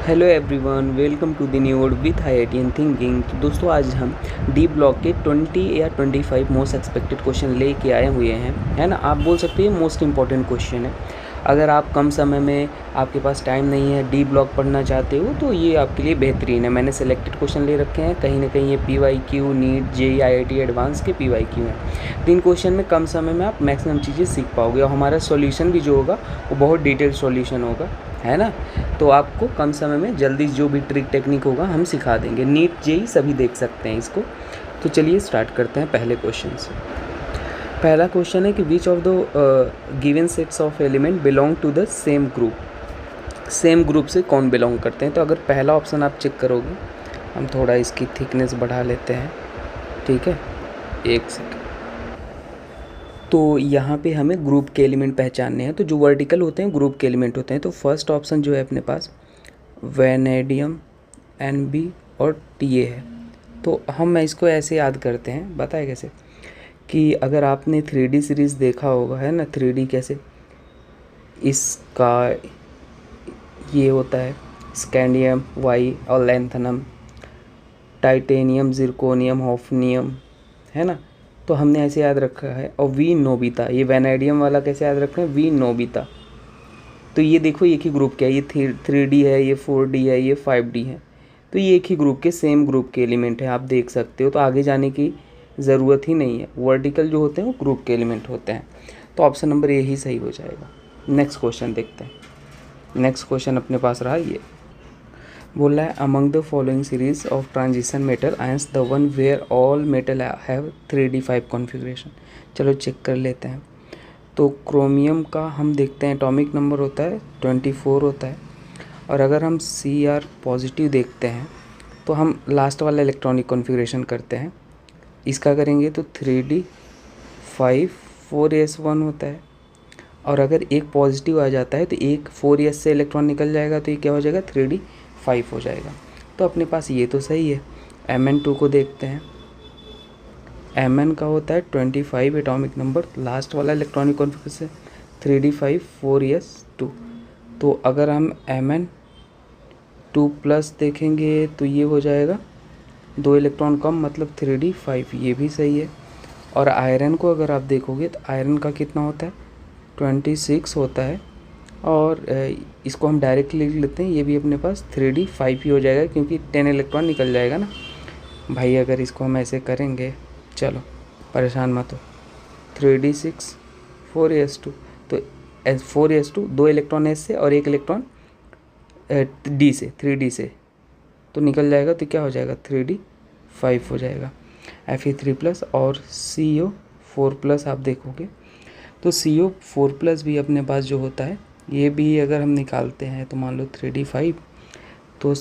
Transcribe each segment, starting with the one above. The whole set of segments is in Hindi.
Hello everyone, welcome to the new word with IITian thinking. तो दोस्तों, आज हम डी ब्लॉक के 20 या 25 मोस्ट एक्सपेक्टेड क्वेश्चन लेके आए हुए हैं, है ना। आप बोल सकते हैं मोस्ट इंपॉर्टेंट क्वेश्चन है। अगर आप कम समय में, आपके पास टाइम नहीं है, डी ब्लॉक पढ़ना चाहते हो तो ये आपके लिए बेहतरीन है। मैंने सेलेक्टेड क्वेश्चन ले रखे हैं, कहीं ना कहीं ये PYQ, NEET, JEE, IIT advance के PYQ हैं। 3 क्वेश्चन में कम समय में आप मैक्सिमम चीज़ें सीख पाओगे और हमारा सॉल्यूशन भी जो होगा वो बहुत डिटेल सॉल्यूशन होगा, है ना। तो आपको कम समय में जल्दी जो भी ट्रिक टेक्निक होगा हम सिखा देंगे। नीट JEE सभी देख सकते हैं इसको। तो चलिए स्टार्ट करते हैं पहले क्वेश्चन से। पहला क्वेश्चन है कि which of the given sets of element belong to the same group. Same group से कौन बिलोंग करते हैं। तो अगर पहला ऑप्शन आप चेक करोगे, हम थोड़ा इसकी थिकनेस बढ़ा लेते हैं, ठीक है, एक सेकेंड। तो यहाँ पे हमें ग्रुप के एलिमेंट पहचानने हैं। तो जो वर्टिकल होते हैं ग्रुप के एलिमेंट होते हैं। तो फर्स्ट ऑप्शन जो है अपने पास वेनेडियम, NB और TA है। तो हम इसको ऐसे याद करते हैं, बताए कैसे, कि अगर आपने 3D सीरीज़ देखा होगा, है ना, 3D कैसे, इसका ये होता है स्कैंडियम, Y और लैंथनम, टाइटेनियम, जिरकोनियम, हॉफनियम, है ना। तो हमने ऐसे याद रखा है। और वी नोबिता, ये वेनेडियम वाला कैसे याद रखना है, वी नोबिता। तो ये देखो एक ही ग्रुप का है, ये 3D है, ये 4D है, ये 5D है। तो ये एक ही ग्रुप के, सेम ग्रुप के एलिमेंट है, आप देख सकते हो। तो आगे जाने की ज़रूरत ही नहीं है। वर्टिकल जो होते हैं वो ग्रुप के एलिमेंट होते हैं। तो ऑप्शन नंबर ए ही सही हो जाएगा। नेक्स्ट क्वेश्चन देखते हैं। नेक्स्ट क्वेश्चन अपने पास रहा ये, बोल रहा है among the following series of transition metal ions the one where all metal have 3D5 configuration. चलो चेक कर लेते हैं। तो क्रोमियम का हम देखते हैं एटॉमिक नंबर होता है 24 होता है। और अगर हम Cr पॉजिटिव देखते हैं तो हम लास्ट वाला इलेक्ट्रॉनिक कॉन्फ़िगरेशन करते हैं। इसका करेंगे तो 3D5 4s1 होता है। और अगर एक पॉजिटिव आ जाता है तो एक 4s से इलेक्ट्रॉन निकल जाएगा, तो ये क्या हो जाएगा, 3D5 हो जाएगा। तो अपने पास ये तो सही है। Mn2 को देखते हैं। Mn का होता है 25 एटॉमिक नंबर, लास्ट वाला इलेक्ट्रॉनिक कॉन्फ़िगरेशन 3D5 4s2। तो अगर हम Mn2 प्लस देखेंगे तो ये हो जाएगा 2 इलेक्ट्रॉन कम, मतलब 3D5, ये भी सही है। और आयरन को अगर आप देखोगे तो आयरन का कितना होता है, 26 होता है। और इसको हम डायरेक्टली लिख लेते हैं, ये भी अपने पास 3D5 ही हो जाएगा, क्योंकि 10 इलेक्ट्रॉन निकल जाएगा ना भाई। अगर इसको हम ऐसे करेंगे, चलो परेशान मत हो, 3D6 4s2। तो 4s2, 2 इलेक्ट्रॉन S से और 1 इलेक्ट्रॉन D से, 3D से, तो निकल जाएगा। तो क्या हो जाएगा, 3D5 हो जाएगा। Fe3+ और CO4+ आप देखोगे तो CO4+ भी अपने पास जो होता है, ये भी अगर हम निकालते हैं तो मान लो 3D5, तो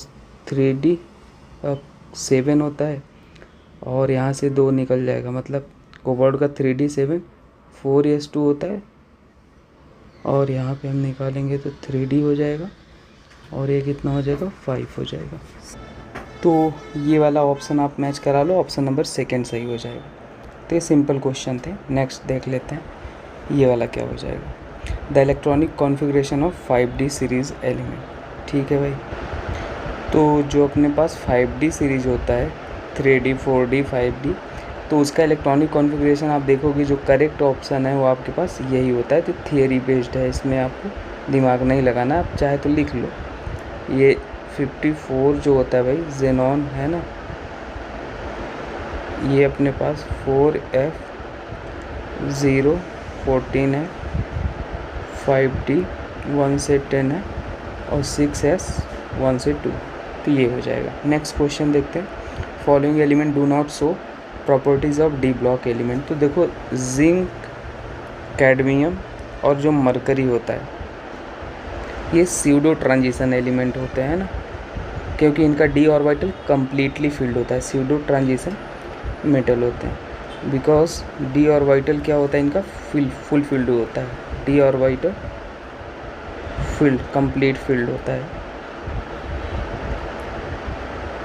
3D7 होता है। और यहाँ से 2 निकल जाएगा, मतलब कोबाल्ट का 3D7 4s2 होता है। और यहाँ पे हम निकालेंगे तो 3D हो जाएगा, और ये कितना हो जाएगा, 5 हो जाएगा। तो ये वाला ऑप्शन आप मैच करा लो, ऑप्शन नंबर सेकंड सही हो जाएगा। तो ये सिंपल क्वेश्चन थे। नेक्स्ट देख लेते हैं ये वाला क्या हो जाएगा, the electronic configuration of 5D series element. ठीक है भाई। तो जो अपने पास 5D सीरीज होता है, 3D 4D 5D, तो उसका इलेक्ट्रॉनिक कॉन्फ़िगरेशन आप देखोगे, जो करेक्ट ऑप्शन है वो आपके पास यही होता है। तो थियरी बेस्ड है, इसमें आपको दिमाग नहीं लगाना, आप चाहे तो लिख लो। ये 54 जो होता है भाई, जेनॉन है ना, ये अपने पास 4F014 है, 5D 1 से 10 है, और 6S 1 से 2। तो ये हो जाएगा। नेक्स्ट क्वेश्चन देखते हैं, following element do not show properties of D block element. तो देखो, जिंक, कैडमियम और जो मरकरी होता है, ये स्यूडो ट्रांजिशन एलिमेंट होते हैं ना, क्योंकि इनका d ऑर्बिटल कम्प्लीटली फिल्ड होता है। स्यूडो ट्रांजिशन मेटल होते हैं, बिकॉज d ऑर्बिटल क्या होता है इनका, फुल फील्ड होता है। d orbital field, complete field होता है।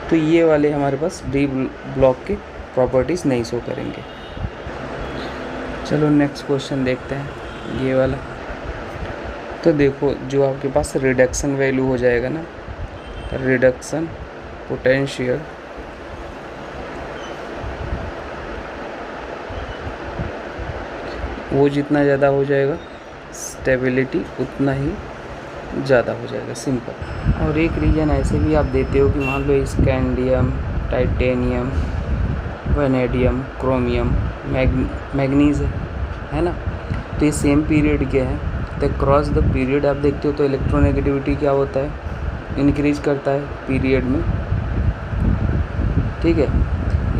तो ये वाले हमारे पास डी ब्लॉक के प्रॉपर्टीज़ नहीं शो करेंगे। चलो नेक्स्ट क्वेश्चन देखते हैं ये वाला। तो देखो, जो आपके पास रिडक्शन वैल्यू हो जाएगा ना, रिडक्शन पोटेंशियल वो जितना ज़्यादा हो जाएगा स्टेबिलिटी उतना ही ज़्यादा हो जाएगा, सिंपल। और एक रीजन ऐसे भी आप देते हो कि मान लो scandium, titanium, vanadium, chromium, manganese है ना, तो ये सेम पीरियड के हैं। तो क्रॉस द पीरियड आप देखते हो तो इलेक्ट्रोनेगेटिविटी क्या होता है, इंक्रीज करता है पीरियड में, ठीक है,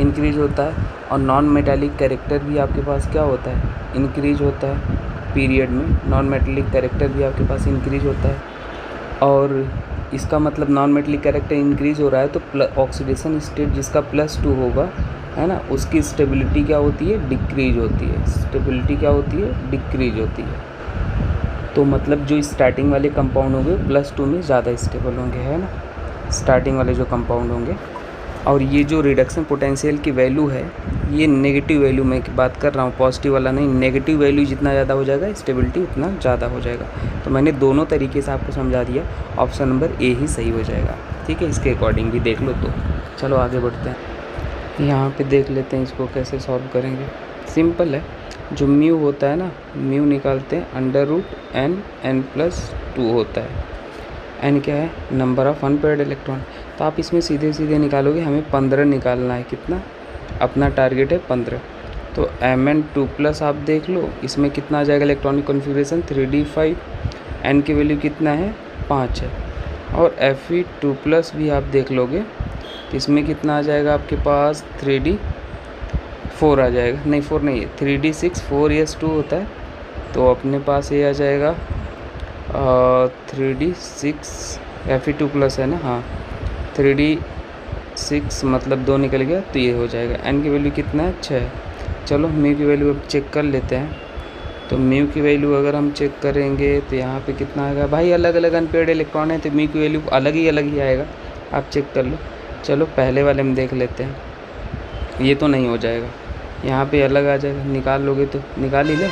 इंक्रीज होता है। और नॉन मेटालिक कैरेक्टर भी आपके पास क्या होता है, इंक्रीज होता है पीरियड में। नॉन मेटालिक कैरेक्टर भी आपके पास इंक्रीज होता है। और इसका मतलब नॉन मेटालिक कैरेक्टर इंक्रीज हो रहा है तो ऑक्सीडेशन स्टेट जिसका +2 होगा, है ना, उसकी स्टेबिलिटी क्या होती है, डिक्रीज होती है। स्टेबिलिटी क्या होती है, डिक्रीज होती है। तो मतलब जो स्टार्टिंग वाले कंपाउंड होंगे +2 में ज़्यादा स्टेबल होंगे, है ना, स्टार्टिंग वाले जो कंपाउंड होंगे। और ये जो रिडक्शन पोटेंशियल की वैल्यू है, ये नेगेटिव वैल्यू में बात कर रहा हूँ, पॉजिटिव वाला नहीं। नेगेटिव वैल्यू जितना ज़्यादा हो जाएगा स्टेबिलिटी उतना ज़्यादा हो जाएगा। तो मैंने दोनों तरीके से आपको समझा दिया, ऑप्शन नंबर ए ही सही हो जाएगा, ठीक है। इसके अकॉर्डिंग भी देख लो। तो चलो आगे बढ़ते हैं, यहाँ पे देख लेते हैं इसको कैसे सॉल्व करेंगे। सिंपल है, जो म्यू होता है ना, म्यू निकालते हैं √n+2 होता है। n क्या है, नंबर ऑफ़ अनपेयर्ड इलेक्ट्रॉन। तो आप इसमें सीधे सीधे निकालोगे, हमें 15 निकालना है। कितना, अपना टारगेट है 15। तो Mn2+ आप देख लो, इसमें कितना आ जाएगा इलेक्ट्रॉनिक कॉन्फ़िगरेशन 3d5। n की वैल्यू कितना है, 5 है। और Fe2+ भी आप देख लोगे तो इसमें कितना आ जाएगा आपके पास 3d4 आ जाएगा, नहीं 4 नहीं है, 3d6 4s2 होता है। तो अपने पास ये आ जाएगा 3d6 Fe2+ है ना, हाँ 3d6 मतलब 2 निकल गया, तो ये हो जाएगा। n की वैल्यू कितना है, 6। चलो म्यू की वैल्यू अब चेक कर लेते हैं। तो म्यू की वैल्यू अगर हम चेक करेंगे तो यहाँ पे कितना आएगा, भाई अलग अलग अनपेयर्ड इलेक्ट्रॉन है तो म्यू की वैल्यू अलग ही आएगा, आप चेक कर लो। चलो पहले वाले में देख लेते हैं, ये तो नहीं हो जाएगा, यहाँ पे अलग आ जाएगा, निकाल लोगे तो निकाल ही ले।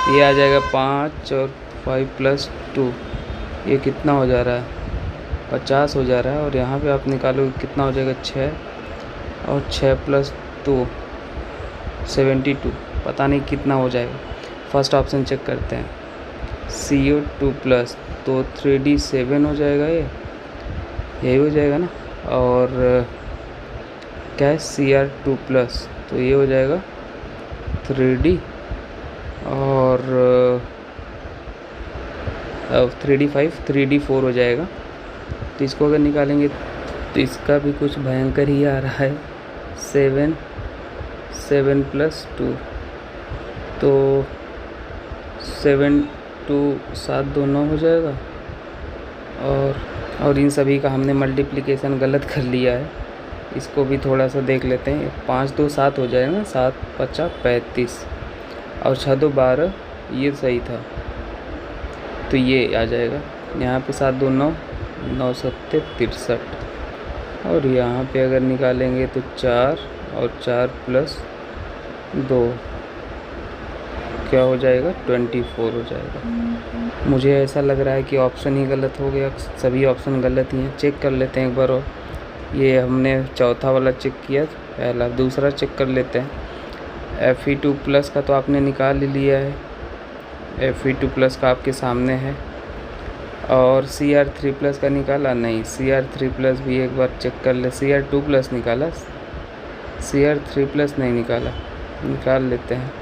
ये आ जाएगा 5 और 5 + 2, ये कितना हो जा रहा है, 50 हो जा रहा है। और यहाँ पे आप निकालोगे कितना हो जाएगा, 6 और 6 + 2 72, पता नहीं कितना हो जाएगा। फर्स्ट ऑप्शन चेक करते हैं, CO2+, तो 3d7 हो जाएगा, ये यही हो जाएगा ना। और क्या है, Cr2+, तो ये हो जाएगा 3d और 3d5 3d4 हो जाएगा। तो इसको अगर निकालेंगे तो इसका भी कुछ भयंकर ही आ रहा है, 7 + 2, तो 7 2 7 2 9 हो जाएगा। और इन सभी का हमने मल्टीप्लिकेशन गलत कर लिया है, इसको भी थोड़ा सा देख लेते हैं। 5 2 7 हो जाएगा ना, 7 5 35 और 6 2 12, ये सही था, तो ये आ जाएगा। यहाँ पे 7 2 9 9 7 63, और यहाँ पे अगर निकालेंगे तो 4 और 4 + 2 क्या हो जाएगा, 24 हो जाएगा। मुझे ऐसा लग रहा है कि ऑप्शन ही गलत हो गया, सभी ऑप्शन गलत ही हैं। चेक कर लेते हैं एक बार और, ये हमने चौथा वाला चेक किया, पहला दूसरा चेक कर लेते हैं। Fe2+ का तो आपने निकाल ही लिया है, Fe2+ का आपके सामने है। और Cr3+ का निकाला नहीं, Cr3+ भी एक बार चेक कर ले। Cr2+ निकाला, Cr3+ नहीं निकाला, निकाल लेते हैं।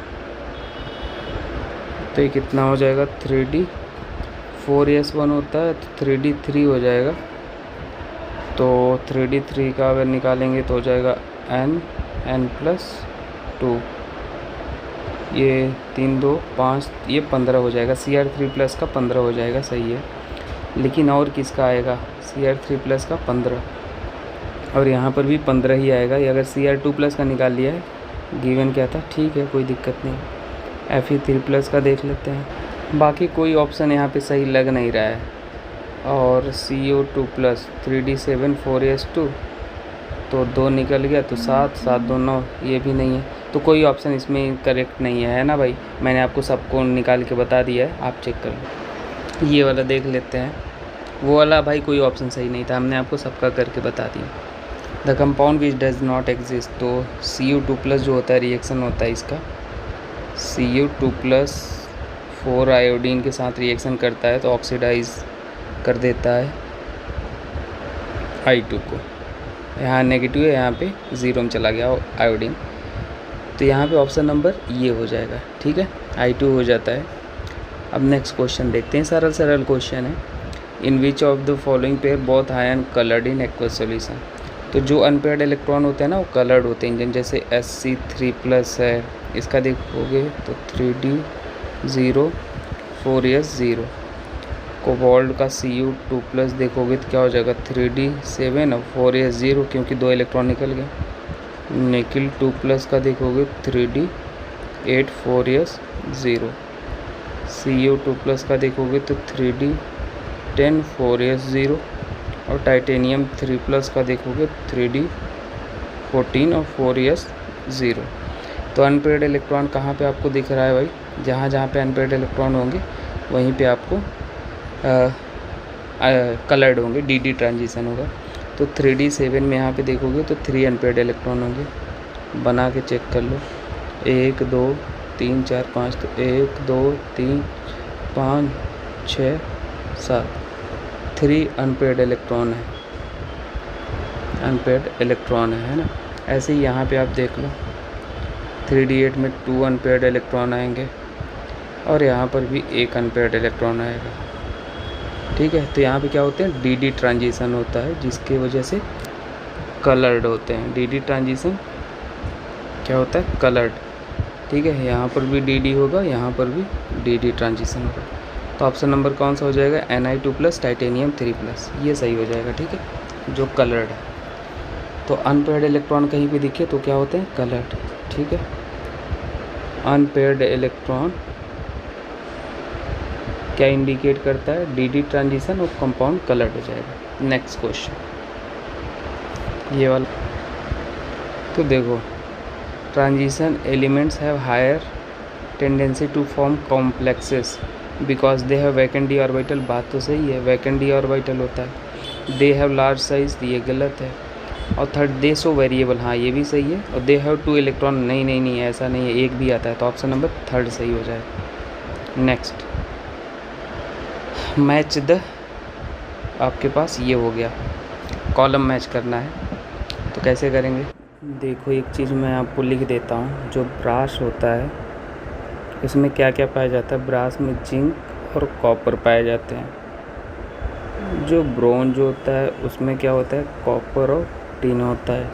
तो ये कितना हो जाएगा, 3d 4s1 होता है तो 3d3 हो जाएगा। तो 3d3 का अगर निकालेंगे तो हो जाएगा n+2, ये 3 2 5, ये 15 हो जाएगा। Cr3+ का 15 हो जाएगा, सही है। लेकिन और किसका आएगा, Cr3+ का 15, और यहाँ पर भी 15 ही आएगा। ये अगर Cr2+ का निकाल लिया है, गिवन क्या था, ठीक है कोई दिक्कत नहीं। Fe3+ का देख लेते हैं, बाकी कोई ऑप्शन यहाँ पे सही लग नहीं रहा है। और CO2+ 3d7 4s2, तो 2 निकल गया, तो 7 7 2 9, ये भी नहीं है। तो कोई ऑप्शन इसमें करेक्ट नहीं है ना भाई, मैंने आपको सबको निकाल के बता दिया है, आप चेक कर लो। ये वाला देख लेते हैं, वो वाला भाई कोई ऑप्शन सही नहीं था, हमने आपको सबका करके बता दिया। The compound which does not exist, तो Cu2+ जो होता है रिएक्शन होता है इसका, Cu2+ 4 आयोडीन के साथ रिएक्शन करता है तो ऑक्सीडाइज कर देता है I2 को। यहाँ नेगेटिव है, यहाँ पे 0 में चला गया आयोडीन, तो यहाँ पे ऑप्शन नंबर ये हो जाएगा। ठीक है, I2 हो जाता है। अब नेक्स्ट क्वेश्चन देखते हैं, सरल सरल क्वेश्चन है। In which of the following pair both ion coloured in aqueous solution, तो जो अनपेयर्ड इलेक्ट्रॉन होते हैं ना वो कलर्ड होते हैं, जैसे Sc3+ है, इसका देखोगे तो 3d 0 4s 0। कोबाल्ट का Cu2+ देखोगे तो क्या हो जाएगा 3d 7 और 4s 0, क्योंकि 2 इलेक्ट्रॉन निकल गए। निकिल 2+ का देखोगे 3d 8 4s 0। Cu2+ का देखोगे तो 3d 10 4s 0, और टाइटेनियम 3+ का देखोगे 3d 14 और 4s 0। तो अनपेयर्ड इलेक्ट्रॉन कहाँ पे आपको दिख रहा है भाई, जहाँ जहाँ पे अनपेयर्ड इलेक्ट्रॉन होंगे वहीं पे आपको कलर्ड होंगे, dd ट्रांजिशन होगा। तो 3d 7 में यहाँ पे देखोगे तो 3 अनपेयर्ड इलेक्ट्रॉन होंगे, बना के चेक कर लो। 1 2 3 4 5, तो 1 2 3 5 6 7, 3 अनपेयर्ड इलेक्ट्रॉन है, अनपेयर्ड इलेक्ट्रॉन है ना। ऐसे ही यहाँ पे आप देख लो 3d8 में 2 अनपेयर्ड इलेक्ट्रॉन आएंगे, और यहाँ पर भी 1 अनपेयर्ड इलेक्ट्रॉन आएगा। ठीक है, तो यहाँ पे क्या होते हैं dd ट्रांजिशन होता है, जिसकी वजह से कलर्ड होते हैं। dd ट्रांजिशन क्या होता है, कलर्ड। ठीक है, यहाँ पर भी dd होगा, यहाँ पर भी dd ट्रांजिशन होगा। तो ऑप्शन नंबर कौन सा हो जाएगा, Ni2+ टाइटेनियम 3+, ये सही हो जाएगा। ठीक है, जो कलर्ड है। तो अनपेयर्ड इलेक्ट्रॉन कहीं भी दिखे तो क्या होते हैं, कलर्ड। ठीक है, अनपेयर्ड इलेक्ट्रॉन क्या इंडिकेट करता है, dd ट्रांजिशन, और कंपाउंड कलर्ड हो जाएगा। नेक्स्ट क्वेश्चन ये वाला, तो देखो transition elements have higher tendency to form complexes because they have vacant d orbital, बात तो सही है, वैकेंट डी ऑर्बिटल होता है। दे हैव लार्ज साइज, ये गलत है। और थर्ड दे सो वेरिएबल, हाँ ये भी सही है। और दे हैव 2 इलेक्ट्रॉन, नहीं ऐसा नहीं है, एक भी आता है, तो ऑप्शन नंबर 3 सही हो जाएगा। नेक्स्ट मैच द, आपके पास ये हो गया, कॉलम मैच करना है, तो कैसे करेंगे, देखो एक चीज़ मैं आपको लिख देता हूँ। जो ब्रास होता है इसमें क्या क्या पाया जाता है, ब्रास में जिंक और कॉपर पाए जाते हैं। जो ब्रोंज होता है उसमें क्या होता है, कॉपर और टिन होता है।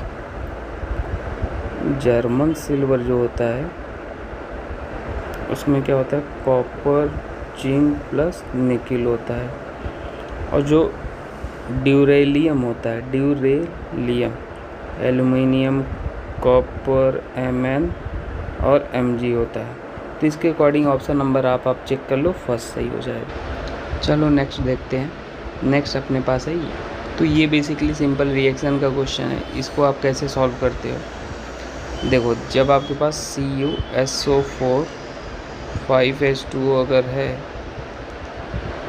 जर्मन सिल्वर जो होता है उसमें क्या होता है, कॉपर जिंक प्लस निकिल होता है। और जो ड्यूरेलियम होता है, ड्यूरेलियम एल्युमिनियम, कॉपर, Mn और Mg होता है। तो इसके अकॉर्डिंग ऑप्शन नंबर आप चेक कर लो, फर्स्ट सही हो जाएगा। चलो नेक्स्ट देखते हैं। नेक्स्ट अपने पास है ये, तो ये बेसिकली सिंपल रिएक्शन का क्वेश्चन है। इसको आप कैसे सॉल्व करते हो, देखो जब आपके पास CuSO4 5H2O अगर है,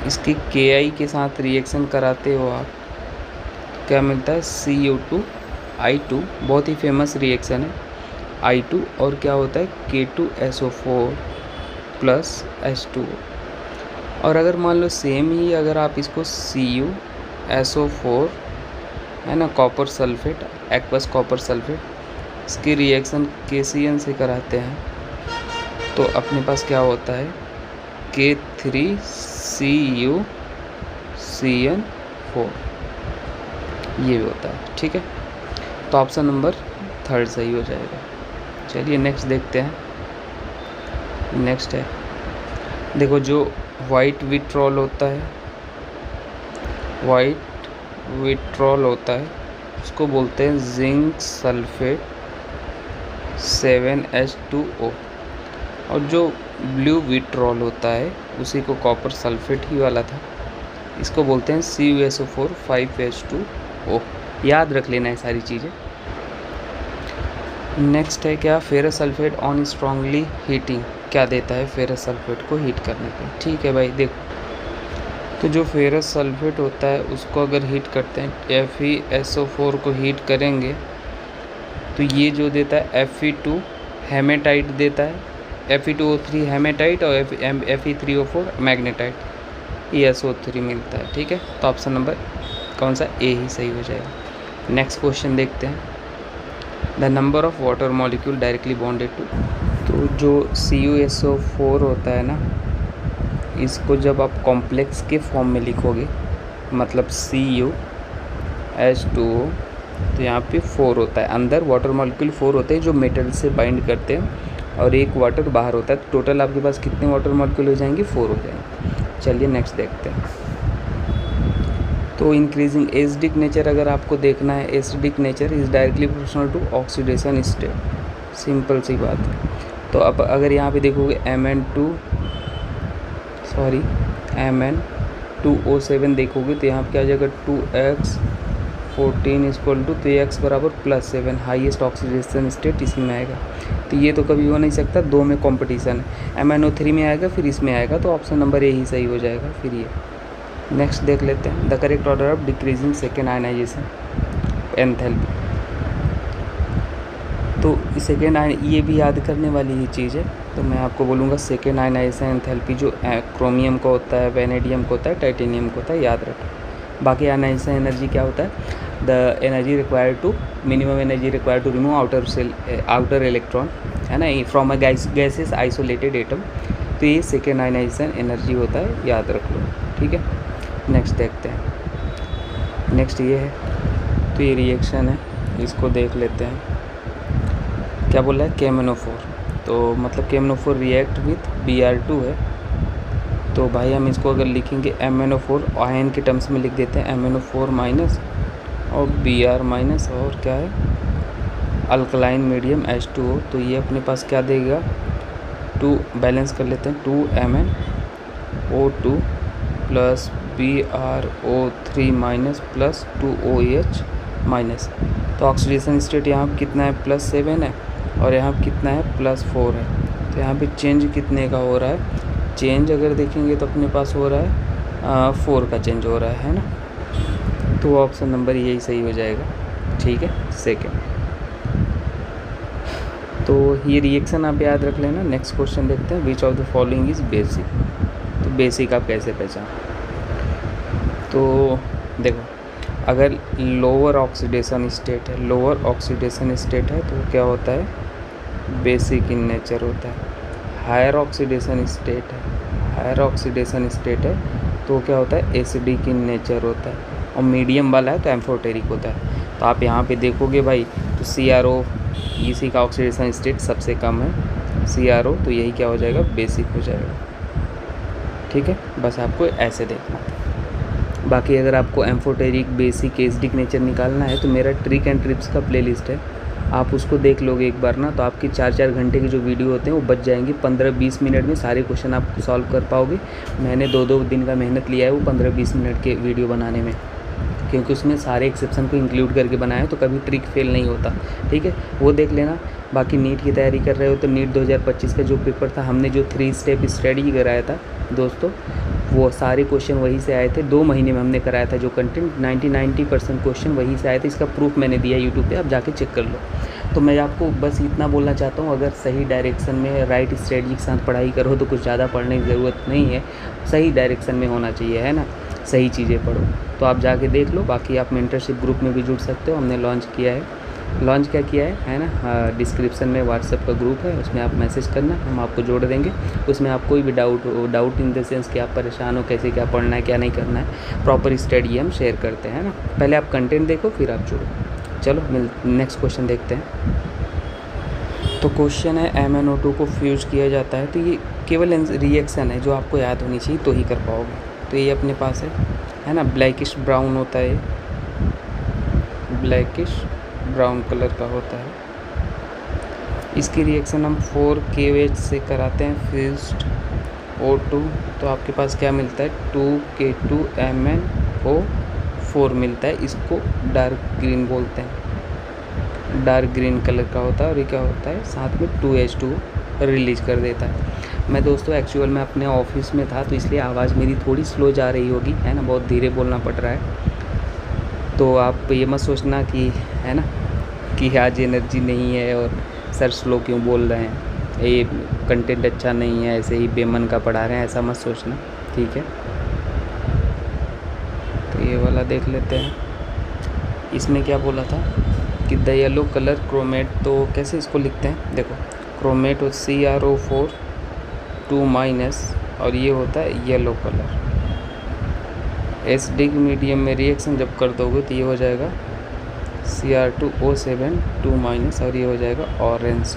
इसकी Ki के साथ रिएक्शन कराते हो आप, क्या मिलता है Cu2I2, बहुत ही फेमस रिएक्शन है I2, और क्या होता है K2SO4 प्लस H2O। और अगर मान लो सेम ही अगर आप इसको CuSO4 है ना, copper sulphate, aqueous copper sulphate, इसकी रिएक्शन KCN से कराते हैं, तो अपने पास क्या होता है K3CuCN4, ये भी होता है। ठीक है, तो ऑप्शन नंबर 3 सही हो जाएगा। चलिए नेक्स्ट देखते हैं। नेक्स्ट है, देखो जो वाइट विट्रॉल होता है, वाइट विट्रॉल होता है उसको बोलते हैं जिंक सल्फेट 7H2O। और जो ब्लू विट्रॉल होता है उसी को कॉपर सल्फेट ही वाला था, इसको बोलते हैं CuSO4 5H2O। याद रख लेना है सारी चीज़ें। नेक्स्ट है क्या, ferrous sulphate on strongly heating क्या देता है, फेरस सल्फेट को हीट करने पे। ठीक है भाई, देखो तो जो फेरस सल्फेट होता है उसको अगर हीट करते हैं, FeSO4 को हीट करेंगे तो ये जो देता है Fe2 हेमेटाइट देता है, Fe2O3 हेमेटाइट और Fe3O4 मैग्नेटाइट, ESO3 मिलता है। ठीक है, तो ऑप्शन नंबर कौन सा ए ही सही हो जाएगा। नेक्स्ट क्वेश्चन देखते हैं, the number of water molecule directly bonded to. तो जो CuSO4 होता है ना, इसको जब आप कॉम्प्लेक्स के फॉर्म में लिखोगे, मतलब CuH2O, तो यहाँ पे 4 होता है, अंदर वाटर मॉलिक्यूल 4 होते हैं जो मेटल से बाइंड करते हैं और एक वाटर बाहर होता है। तो टोटल आपके पास कितने वाटर मॉलिक्यूल हो जाएंगे? 4 हो जाएंगे। चलिए नेक्स्ट देखते हैं। तो इंक्रीजिंग एसिडिक नेचर अगर आपको देखना है, acidic nature is directly proportional to oxidation state, simple सी बात है। तो अब अगर यहाँ पे देखोगे Mn2O7 देखोगे तो यहाँ पे क्या हो जाएगा 2x14 इक्वल टू 3x बराबर +7, हाईएस्ट ऑक्सीडेशन स्टेट इसी में आएगा। तो ये तो कभी हो नहीं सकता, दो में कंपटीशन है, MnO3 में आएगा फिर इसमें आएगा, तो ऑप्शन नंबर ए ही सही हो जाएगा फिर ये। नेक्स्ट देख लेते हैं, the correct order of decreasing second ionisation enthalpy. तो सेकेंड ये भी याद करने वाली ही चीज़ है, तो मैं आपको बोलूँगा सेकेंड आयनाइजेशन एंथैल्पी जो क्रोमियम का होता है, वेनेडियम का होता है, टाइटेनियम का होता है, याद रखें। बाकी आयनाइजेशन एनर्जी क्या होता है? The energy required to minimum energy required to remove outer electron, है ना, from a gaseous isolated atom. तो ये सेकेंड आयनाइजेशन एनर्जी होता है, याद रख लो। ठीक है, नेक्स्ट देखते हैं। नेक्स्ट ये है, तो ये रिएक्शन है, इसको देख लेते हैं। क्या बोला है? KMnO4, तो मतलब KMnO4 रिएक्ट विथ Br2 है। तो भाई हम इसको अगर लिखेंगे MnO4 आयन के टर्म्स में लिख देते हैं, MnO4 माइनस और Br माइनस और क्या है अल्कलाइन मीडियम H2O। तो ये अपने पास क्या देगा? 2 बैलेंस कर लेते हैं, 2MnO2 plus BrO3 minus plus 2OH minus. तो ऑक्सीडेशन स्टेट यहाँ पर कितना है? +7 है और यहाँ पर कितना है? +4 है। तो यहाँ पे चेंज कितने का हो रहा है? चेंज अगर देखेंगे तो अपने पास हो रहा है 4 का चेंज हो रहा है ना। तो ऑप्शन नंबर यही सही हो जाएगा। ठीक है, सेकेंड। तो ये रिएक्शन आप याद रख लेना। नेक्स्ट क्वेश्चन देखते हैं, विच of the following is basic. तो बेसिक आप कैसे पहचान? तो देखो, अगर लोअर ऑक्सीडेशन स्टेट है, लोअर ऑक्सीडेशन स्टेट है तो क्या होता है? बेसिक इन नेचर होता है। हायर ऑक्सीडेशन स्टेट है, हायर ऑक्सीडेशन स्टेट है तो क्या होता है? एसिडिक इन नेचर होता है। और मीडियम वाला है तो एम्फोटेरिक होता है। तो आप यहाँ पे देखोगे भाई, तो CRO इसी का ऑक्सीडेशन स्टेट सबसे कम है, CRO, तो यही क्या हो जाएगा? बेसिक हो जाएगा। ठीक है, बस आपको ऐसे देखना है। बाकी अगर आपको एम्फोटेरिक, बेसिक, एसिडिक नेचर निकालना है तो मेरा ट्रिक एंड ट्रिप्स का प्लेलिस्ट है, आप उसको देख लोगे एक बार ना, तो आपकी 4-4 घंटे की जो वीडियो होते हैं वो बच जाएंगी। 15-20 मिनट में सारे क्वेश्चन आप सॉल्व कर पाओगे। मैंने 2-2 दिन का मेहनत लिया है वो 15-20 मिनट के वीडियो बनाने में, क्योंकि उसमें सारे एक्सेप्शन को इंक्लूड करके बनाया है, तो कभी ट्रिक फेल नहीं होता। ठीक है, वो देख लेना। बाकी नीट की तैयारी कर रहे हो तो नीट 2025 का जो पेपर था, हमने जो 3 स्टेप स्टडी कराया था दोस्तों, वो सारे क्वेश्चन वहीं से आए थे। 2 महीने में हमने कराया था जो कंटेंट, 90% क्वेश्चन वहीं से आए थे। इसका प्रूफ मैंने दिया यूट्यूब पे, आप जाके चेक कर लो। तो मैं आपको बस इतना बोलना चाहता हूँ, अगर सही डायरेक्शन में राइट स्ट्रेटजी के साथ पढ़ाई करो तो कुछ ज़्यादा पढ़ने की ज़रूरत नहीं है, सही डायरेक्शन में होना चाहिए, है ना, सही चीज़ें पढ़ो। तो आप जाके देख लो। बाकी आप मेंटरशिप ग्रुप में भी जुड़ सकते हो, हमने लॉन्च किया है। लॉन्च क्या किया है ना, डिस्क्रिप्शन में व्हाट्सएप का ग्रुप है, उसमें आप मैसेज करना, हम आपको जोड़ देंगे। उसमें आप कोई भी डाउट इन द सेंस कि आप परेशान हो कैसे क्या पढ़ना है क्या नहीं करना है, प्रॉपर स्टडी हम शेयर करते हैं ना। पहले आप कंटेंट देखो फिर आप जुड़ो। चलो नेक्स्ट क्वेश्चन देखते हैं। तो क्वेश्चन है MnO2 को फ्यूज किया जाता है, तो ये केवल रिएक्शन है जो आपको याद होनी चाहिए तो ही कर पाओगे। तो ये अपने पास है ना, ब्लैकिश ब्राउन होता है, ब्लैकिश ब्राउन कलर का होता है। इसकी रिएक्शन हम 4KOH से कराते हैं, फ्यूज्ड O2, तो आपके पास क्या मिलता है? 2K2MnO4 मिलता है। इसको डार्क ग्रीन बोलते हैं, डार्क ग्रीन कलर का होता है। और ये क्या होता है? साथ में 2H2 रिलीज कर देता है। मैं दोस्तों एक्चुअल में अपने ऑफिस में था, तो इसलिए आवाज़ मेरी थोड़ी स्लो जा रही होगी, है ना, बहुत धीरे बोलना पड़ रहा है। तो आप ये मत सोचना कि, है ना, कि आज एनर्जी नहीं है और सर स्लो क्यों बोल रहे हैं, ये कंटेंट अच्छा नहीं है, ऐसे ही बेमन का पढ़ा रहे हैं, ऐसा मत सोचना, ठीक है। तो ये वाला देख लेते हैं। इसमें क्या बोला था कि द येलो कलर क्रोमेट, तो कैसे इसको लिखते हैं, देखो क्रोमेट हो CrO4 2- और ये होता है येलो कलर। एसिडिक मीडियम में रिएक्शन जब कर दोगे तो ये हो जाएगा Cr2O7 2- और ये हो जाएगा ऑरेंज,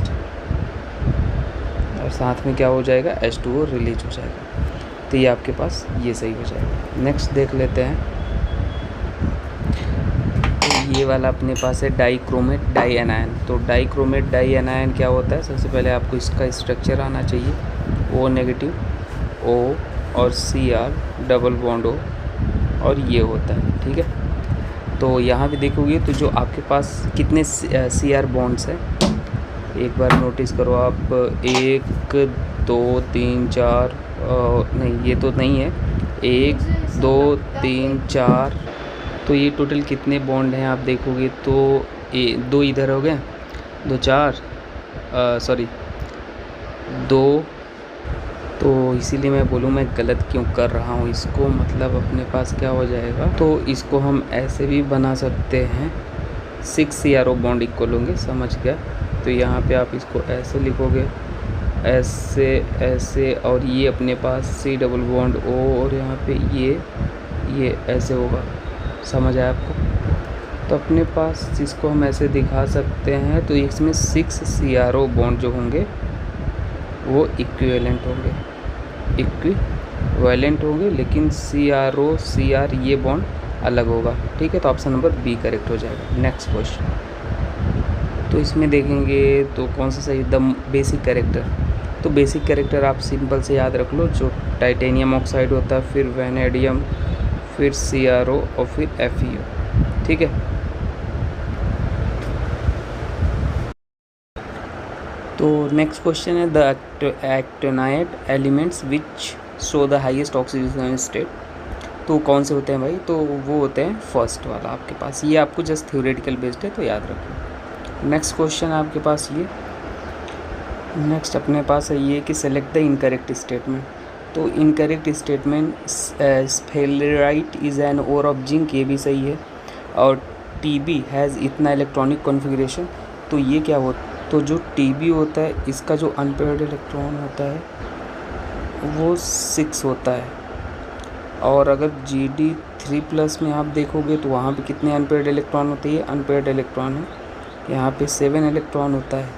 और साथ में क्या हो जाएगा H2O रिलीज हो जाएगा। तो ये आपके पास ये सही हो जाएगा। नेक्स्ट देख लेते हैं। तो ये वाला अपने पास है डाइक्रोमेट डाई एनायन। तो डाइक्रोमेट डाई एनायन क्या होता है, सबसे पहले आपको इसका स्ट्रक्चर आना चाहिए। O- O और Cr डबल बॉन्ड O, और ये होता है, ठीक है। तो यहाँ पे देखोगे तो जो आपके पास कितने Cr बॉन्ड्स हैं, एक बार नोटिस करो आप, 1 2 3 4, नहीं ये तो नहीं है, 1 2 3 4, तो ये टोटल कितने बॉन्ड हैं आप देखोगे तो 2 इधर हो गए, 2 4, सॉरी 2, तो इसीलिए मैं बोलूँ मैं गलत क्यों कर रहा हूँ इसको, मतलब अपने पास क्या हो जाएगा, तो इसको हम ऐसे भी बना सकते हैं, 6 CrO बॉन्ड इक्वल होंगे, समझ गया। तो यहाँ पे आप इसको ऐसे लिखोगे, ऐसे ऐसे, और ये अपने पास C डबल बॉन्ड O, और यहाँ पे ये ऐसे होगा, समझ आया आपको। तो अपने पास इसको हम ऐसे दिखा सकते हैं। तो इसमें 6 CrO बॉन्ड जो होंगे वो इक्विवेलेंट होंगे, लेकिन CrO Cr ये बॉन्ड अलग होगा, ठीक है। तो ऑप्शन नंबर बी करेक्ट हो जाएगा। नेक्स्ट क्वेश्चन, तो इसमें देखेंगे तो कौन सा सही, द बेसिक कैरेक्टर। तो बेसिक कैरेक्टर आप सिंपल से याद रख लो, जो टाइटेनियम ऑक्साइड होता है, फिर वैनेडियम, फिर CrO और फिर FeO, ठीक है। तो नेक्स्ट क्वेश्चन है the actinide elements which show the highest oxygen state. तो कौन से होते हैं भाई, तो वो होते हैं फर्स्ट वाला आपके पास, ये आपको जस्ट थ्योरेटिकल बेस्ड है, तो याद रखो। नेक्स्ट क्वेश्चन आपके पास ये, नेक्स्ट अपने पास है ये कि सेलेक्ट द इनकरेक्ट स्टेटमेंट। तो incorrect statement, sphalerite is an ore of zinc, ये भी सही है, और Tb हैज़ इतना इलेक्ट्रॉनिक कॉन्फ़िगरेशन। तो ये क्या होता है, तो जो Tb होता है इसका जो अनपेयर्ड इलेक्ट्रॉन होता है वो 6 होता है, और अगर Gd3+ में आप देखोगे तो वहाँ पे कितने अनपेयर्ड इलेक्ट्रॉन होते हैं, ये अनपेयर्ड इलेक्ट्रॉन है, यहाँ पे 7 इलेक्ट्रॉन होता है,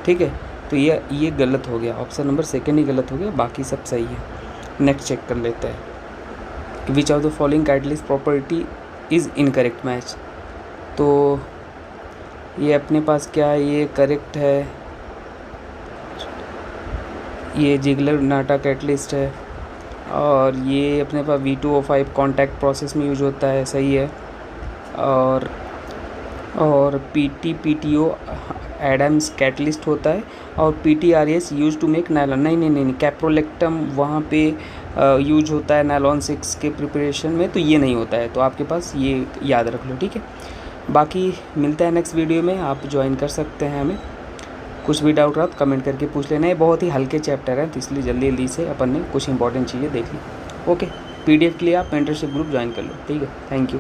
ठीक है। तो ये गलत हो गया, ऑप्शन नंबर सेकंड ही गलत हो गया, बाकी सब सही है। नेक्स्ट चेक कर लेते हैं, विच of the following catalyst property is incorrect match. तो ये अपने पास क्या है, ये करेक्ट है, ये जिगलर नाटा कैटलिस्ट है, और ये अपने पास V2O5 कॉन्टैक्ट प्रोसेस में यूज होता है, सही है। और PTO एडम्स कैटलिस्ट होता है, और PTRS use to make nylon, नहीं कैप्रोलेक्टम वहाँ पे यूज होता है नायलॉन 6 के प्रिपरेशन में, तो ये नहीं होता है, तो आपके पास ये याद रख लो, ठीक है। बाकी मिलता है नेक्स्ट वीडियो में, आप ज्वाइन कर सकते हैं हमें। कुछ भी डाउट रहा तो कमेंट करके पूछ लेना, ये बहुत ही हल्के चैप्टर हैं, तो इसलिए जल्दी से अपन ने कुछ इंपॉर्टेंट चीज़ें देख ली। ओके, PDF के लिए आप मेंटरशिप ग्रुप ज्वाइन कर लो, ठीक है। Thank you.